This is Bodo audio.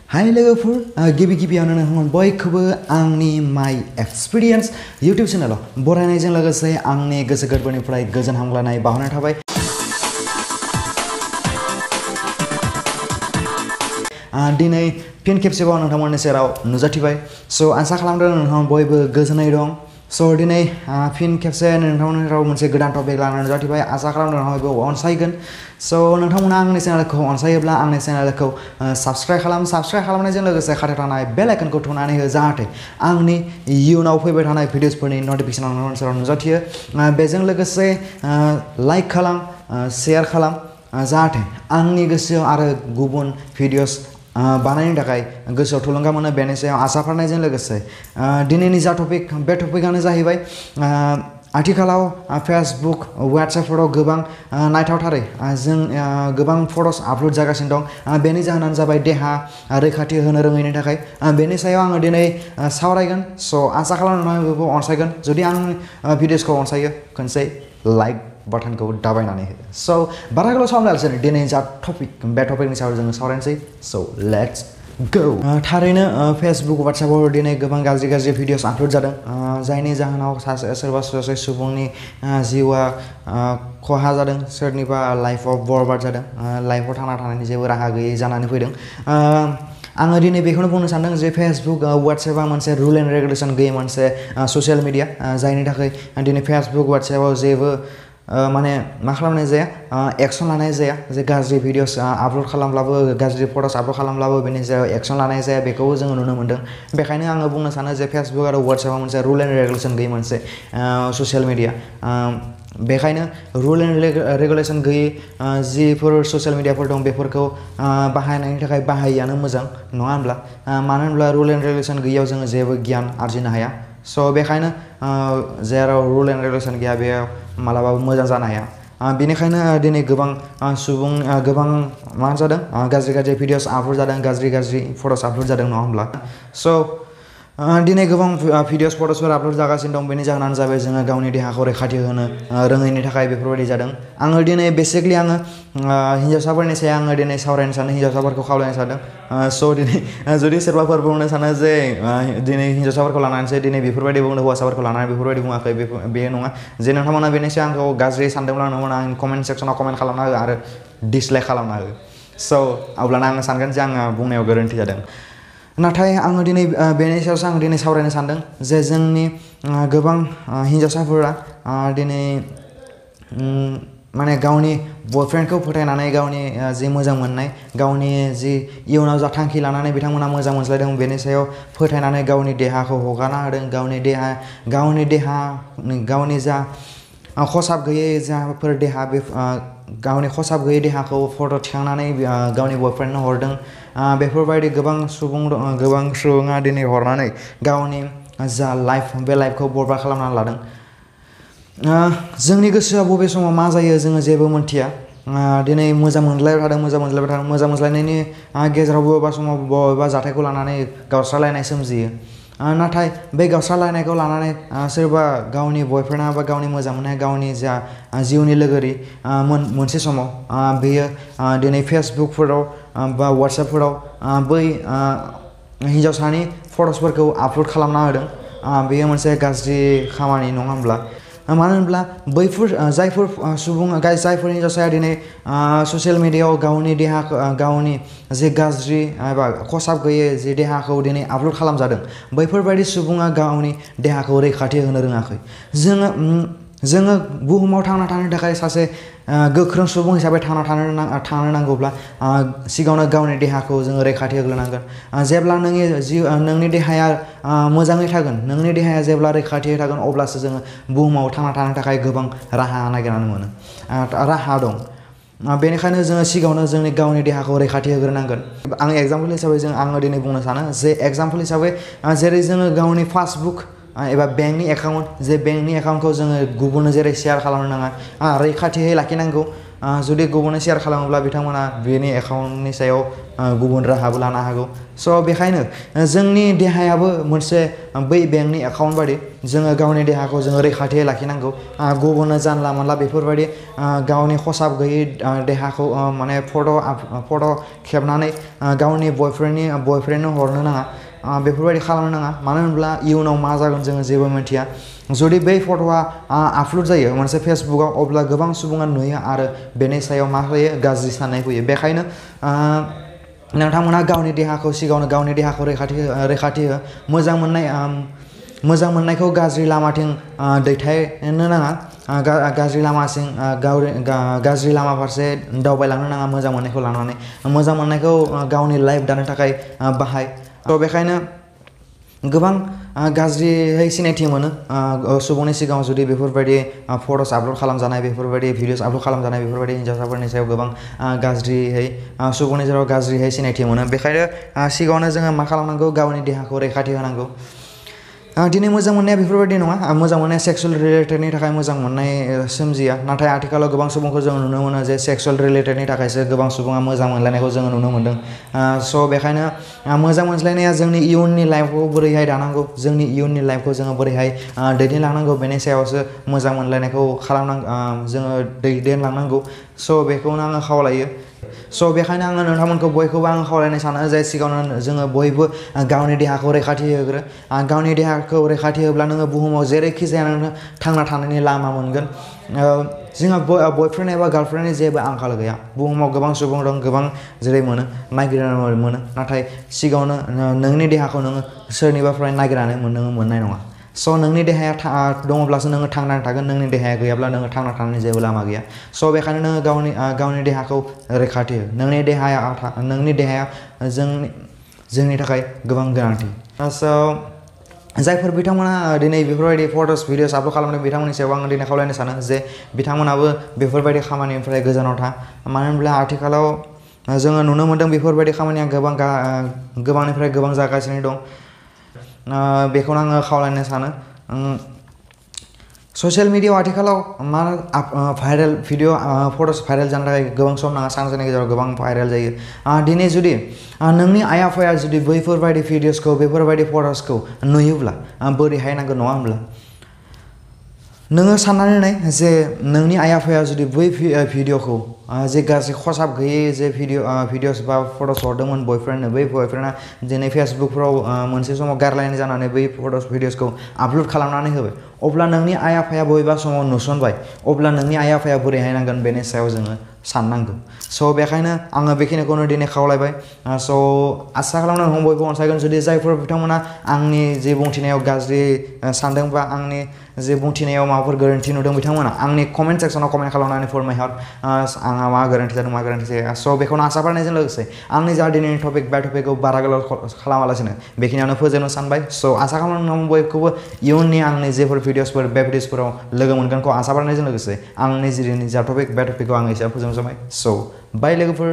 Hi लोगोफोर गिबि गिबियावनो नोंथांमोन बयखौबो आंनि माय एक्सपीरियंस YouTube चेनेलाव बरायनायजों लोगोसे आंनि गोसो गोरबोनिफ्राय गोजोन हामलायनाय बावहरनाय थाबाय। दिनै फिन खेबसेबाव नोंथांमोननि सेराव नुजाथिबाय। स' आसा खालामदों नोंथांमोन बयबो गोजोनै दं। स' दिनै फिन खेबसे नोंथांमोननि सेराव मोनसे गोदान टपिक लानानै नुजाथिबाय। आसा खालामदों नोंथांमोनखौ अनसायगोन। स' नोंथांमोना आंनि चेनेलखौ अनसायोब्ला आंनि चेनेलखौ साबस्क्राइब खालामनायजों लोगोसे खाथियाव थानाय बेल आइकनखौ थुनानै हो जाहाथे आंनि इयुनाव फैबाय थानाय भिडिअसफोरनि नटिफिकेसना नोंथांमोननि सेराव नुजाथियो। बेजों लोगोसे लाइक खालाम, शेयार खालाम जाहाथे आंनि गोसोआव आरो गुबुन भिडिअस बानायनो थाखाय गोसोआव थुलुंगा मोनो। बेनि सायाव आसा फारिनायजों लोगोसे दिनैनि जा टपिक बे टपिकआनो जाहैबाय आथिखालाव फेसबुक WhatsAppफोराव गोबां नायथावथारै जों गोबां फट'स आपल'ड जागासिनो दं। बेनि जाहोनानो जाबाय देहा रैखाथि होनो रोङैनि थाखाय। बेनि सायाव आङो दिनै सावरायगोन। स' आसा खालामनानै बेखौ अनसायगोन। जुदि आं भिडिअसखौ अनसायो खनसे लाइक बाटनखौ दाबायनानै हो। स' बारा गोलाव सम लायालासेनो दिनै जा टपिक बे टपिकनि सायाव जोङो सावरायनोसै। स' लेट्स गो। थारैनो फेसबुक WhatsAppआव दिनै गोबां गाज्रि भिडिअस आपल'ड जादों जायनि जाहोनाव सोरबा सासे सुबुंनि जिउआ खहा जादों, सोरनिबा लाइफआव बरबाद जादों, लाइफआव थांना थानायनि जेबो राहा गैयै जानानै फैदों। आङो दिनै बेखौनो बुंनो सानदों जे फेसबुक WhatsAppआ मोनसे रुल एन्ड रेगुलेसन गैयै मोनसे ससियेल मिडिया जायनि थाखाय दिनै फेसबुक WhatsAppआव जेबो माने मा खालामनाय जाया, एक्सन लानाय जाया। जे गाज्रि भिडिअस आपल'ड खालामब्लाबो, गाज्रि फट'स आपल'ड खालामब्लाबो बेनि सायाव एक्सन लानाय जाया, बेखौबो जोङो नुनो मोन्दों। बेखायनो आङो बुंनो सानो जे फेसबुक आरो WhatsAppआ मोनसे रुल एन्ड रेगुलेसन गैयै मोनसे ससियेल मिडिया। बेखायनो रुल एन्ड रेगुलेसन गैयै जिफोर ससियेल मिडियाफोर दं बेफोरखौ बाहायनायनि थाखाय बाहायियानो मोजां, नङा होनब्ला? मानो होनब्ला रुल एन्ड रेगुलेसन गैयियाव जोङो जेबो गियान आरजिनो हाया। स' बेखायनो जेराव रुल एन्ड रेगुलेसन गैया बेयाव मालाबाबो मोजां जानो हाया। बेनिखायनो दिनै गोबां गोबां मा जादों, गाज्रि भिडिअस आपल'ड जादों, गाज्रि फट'स आपल'ड जादों, नङा होनब्ला? स' दिनै गोबां भिडिअस फट'सफोर आपल'ड जागासिनो दं। बेनि जाहोनानो जाबाय जोङो गावनि देहाखौ रैखाथि होनो रोङैनि थाखाय बेफोरबायदि जादों। आङो दिनै बेसिकलि हिन्जावसाफोरनि सायाव आङो दिनै सावरायनो सानो, हिन्जावसाफोरखौ खावलायनो सानदों। स' दिनै जुदि सोरबाफोर बुंनो सानो जे दिनै हिन्जावसाफोरखौ लानानैसो दिनै बेफोरबायदि बुंदों, हौवासाफोरखौ लानानै बेफोरबायदि बुङाखै, बे नङा। जे नोंथांमोना बेनि सायाव आंखौ गाज्रि सानदोंब्ला नोंथांमोना आंनि कमेन्ट सेक्सनाव कमेन्ट खालामना हो आरो डिसलाइक खालामना हो। स' अब्लाना आङो सानगोन जे आङो बुंनायाव गोरोन्थि जादों। नाथाय आङो दिनै बेनि सायावसो आं दिनै सावरायनो सानदों जे जोंनि गोबां हिन्जावसाफोरा दिनै माने गावनि बयफ्रेन्डखौ फोथायनानै, गावनि जि मोजां मोननाय, गावनि जि इयुनाव जा थांखि लानानै बिथांमोना मोजां मोनज्लायदों बेनि सायाव फोथायनानै गावनि देहाखौ हगारना होदों। गावनि जा खसाब गैयै जाफोर देहा, बे गावनि खसाब गैयै देहाखौ फट' थिखांनानै गावनि बयफ्रेन्डनो हरदों। बेफोरबायदि गोबां सुबुङा दिनै हरनानै गावनि जा लाइफ बे लाइफखौ बरबाद खालामनानै लादों। जोंनि गोसोआ बबे समाव मा जायो जोङो जेबो मोनथिया। दिनै मोजां मोनज्लायबाय थादों, मोजां मोनज्लायनायनि गेजेराव बबेबा समाव बबेबा जाथायखौ लानानै गावस्रालायनाय सोमजियो। नाथाय बे गावस्रालायनायखौ लानानै सोरबा गावनि बयफ्रेन्डआ बा गावनि मोजां मोननाय, गावनि जा जिउनि लोगोरि मोनसे समाव बेयो दिनै फेसबुकफोराव बा WhatsAppफोराव बै हिन्जावसानि फट'सफोरखौ आपल'ड खालामना होदों। बेयो मोनसे गाज्रि खामानि, नङा होनब्ला? मानो होनब्ला जायफोर हिन्जावसाया दिनै ससियेल मिडियायाव गावनि देहाखौ, गावनि जे गाज्रि एबा खसाब गैयै जे देहाखौ दिनै आपल'ड खालामजादों, बैफोरबायदि सुबुङा गावनि देहाखौ रैखाथि होनो रोङाखै। जोङो बुहुमाव थांना थानो थाखाय सासे गोख्रों सुबुं हिसाबै थांना थानो नांगौब्ला सिगाङावनो गावनि देहाखौ जोङो रैखाथि होग्रोनांगोन। जेब्ला नोंनि देहाया मोजाङै थागोन, नोंनि देहाया जेब्ला रैखाथियै थागोन, अब्लासो जोङो बुहुमाव थांना थानो थाखाय गोबां राहा नागिरनानै मोनो, राहा दं। बेनिखायनो जोङो सिगाङावनो जोंनि गावनि देहाखौ रैखाथि होग्रोनांगोन। आं एग्जाम्पल हिसाबै आङो दिनै बुंनो सानो जे एग्जाम्पल हिसाबै जेरै जोङो गावनि पासबुक एबा बेंकनि एकाउन्ट, जे बेंकनि एकाउन्टखौ जोङो गुबुननो जेरै शेयार खालामनो नाङा, रैखाथियै लाखिनांगौ। जुदि गुबुननो शेयार खालामोब्ला बिथांमोना बेनि एकाउन्टनि सायाव गुबुन राहाबो लानो हागौ स' बेखायनो जोंनि देहायाबो मोनसे बै बेंकनि एकाउन्ट बादि जोङो गावनि देहाखौ जोङो रैखाथियै लाखिनांगौ गुबुननो जानला मानला बेफोरबायदि गावनि खसाब गैयै देहाखौ माने फट' खेबनानै गावनि बयफ्रेन्डनो हरनो नाङा बेफोरबायदि खालामनो नाङा मानो होनब्ला इयुनाव मा जागोन जोङो जेबो मिथिया जुदि बै फट'आ आपल'ड जायो मोनसे फेसबुकआव अब्ला गोबां सुबुङा नुयो आरो बेनि सायाव मा फैयो गाज्रि साननाय फैयो बेखायनो नोंथांमोना गावनि देहाखौ सिगाङावनो गावनि देहाखौ रैखाथि हो मोजां मोननायखौ गाज्रि लामाथिं दैथायनो नाङा गाज्रि लामासिं गाज्रि लामा फारसे दावबायलांनो नाङा मोजां मोननायखौ लानानै मोजां मोननायखौ गावनि लाइफ दानो थाखाय बाहाय थ' बेखायनो गोबां गाज्रियै सिनायथि मोनो सुबुंनि सिगाङाव जुदि बेफोरबायदि फट'स आपल'ड खालामजानाय बेफोरबायदि भिडिअस आपल'ड खालामजानाय बेफोरबायदि हिन्जावसाफोरनि सायाव गोबां गाज्रियै सुबुंनि जेराव गाज्रियै सिनायथि मोनो बेखायनो सिगाङावनो जोङो मा खालामनांगौ गावनि देहाखौ रैखाथि होनांगौ दिनै मोजां मोननाया बेफोरबायदि नङा मोजां मोननाया सेक्सुवेल रिलेटेडनि थाखाय मोजां मोननाय सोमजिया नाथाय आथिखालाव गोबां सुबुंखौ जों नुनो मोनो जे सेक्सुवेल रिलेटेडनि थाखायसो गोबां सुबुङा मोजां मोनलायनायखौ जोङो नुनो मोन्दों स' बेखायनो मोजां मोनज्लायनाया जोंनि इयुननि लाइफखौ बोरैहाय दानांगौ जोंनि इयुननि लाइफखौ जोङो बोरैहाय दैदेनलांनांगौ बेनि सायावसो मोजां मोनलायनायखौ जोङो दैदेनलांनांगौ स' बेखौनो आङो खावलायो स' बेखायनो आङो नोंथांमोनखौ बयखौबो आं खावलायनो सानो जे सिगाङावनो जोङो बयबो गावनि देहाखौ रैखाथि होग्रो गावनि देहाखौ रैखाथि होब्ला नोङो बुहुमाव जेरैखि जाया नोङो थांना थानायनि लामा मोनगोन जोंहा बयफ्रेन्ड एबा गार्लफ्रेन्डनि जेबो आंखाल गैया बुहुमाव गोबां सुबुं दं गोबां जेरै नागिरनानै मोनो नाथाय सिगाङावनो नोंनि देहाखौ नोङो सोरनिबाफ्राय नागिरनानै नोङो मोननाय नङा स' नोंनि देहाया दङब्लासो नोङो थांनानै थागोन नोंनि देहाया गैयाब्ला नोङो थांना थानायनि जेबो लामा गैया स' बेखायनो नोङो गावनि देहाखौ रैखाथि हो नोंनि देहाया जोंनि थाखाय गोबां गोनांथि स' जायफोर बिथांमोना दिनै बेफोरबायदि फट'स भिडिअस आपल'ड खालामदों बिथांमोननि सायाव आं दिनै खावलायनो सानो जे बिथांमोनाबो बेफोरबायदि खामानिनिफ्राय गोजानाव था मानो होनब्ला आथिखालाव जोङो नुनो मोन्दों बेफोरबायदि खामानिया गोबांनिफ्राय गोबां जागासिनो दं बेखौनो आङो खावलायनो सानो ससियेल मिडियाआव आथिखालाव मा भाइरेल भिडिअ फट'स भाइरेल जानो थाखाय गोबां सम नाङा सानसेनि गेजेराव गोबां भाइरेल जायो दिनै जुदि नोंनि आइ आफाया जुदि बैफोरबायदि भिडिअसखौ बेफोरबायदि फट'सखौ नुयोब्ला बोरैहाय नांगोन नङा होमब्ला नोङो साननानै नाय जे नोंनि आइ आफाया जुदि बै भिडिअखौ जे गाज्रि खसाब गैयै जे भिडिअस बा फट'स हरदोंमोन बयफ्रेन्डनो बै बयफ्रेन्डआ दिनै फेसबुकफ्राव मोनसे समाव गारलायनाय जानानै बै फट'स भिडिअसखौ आपल'ड खालामनानै होबाय अब्ला नोंनि आइ आफाया बबेबा समाव नुसनबाय अब्ला नोंनि आइ आफाया बोरैहाय नांगोन बेनि सायाव जोङो साननांगौ स' बेखायनो आङो बेखिनिखौनो दिनै खावलायबाय स' आसा खालामनो बयबो अनसायगोन जुदि जायफोर बिथांमोना आंनि जे बुंथिनायाव गाज्रि सानदों बा आंनि जे बुंथिनायाव माबाफोर गोरोन्थि नुदों बिथांमोना आंनि कमेन्ट सेक्सनाव कमेन्ट खालामनानै फोरमायहर आंहा मा गोरोन्थि जादों मा गोरोन्थि जाया स' बेखौनो आसा फालिनायजों लोगोसे आंनि जा दिनैनि टपिक बे टपिकखौ बारा गोलाव खालामालासिनो बेखिनियावनो फोजोबनो सानबाय स' आसा खालामो बयखौबो इयुननि आंनि जेफोर भिडिअसफोर बे भिडिअसफोराव लोगो मोनगोनखौ आसा फालिनायजों लोगोसे आंनि जिरिनि जा टपिक बे टपिकखौ आं एसेयाव फोजोबनो सानबाय स' बाय लोगोफोर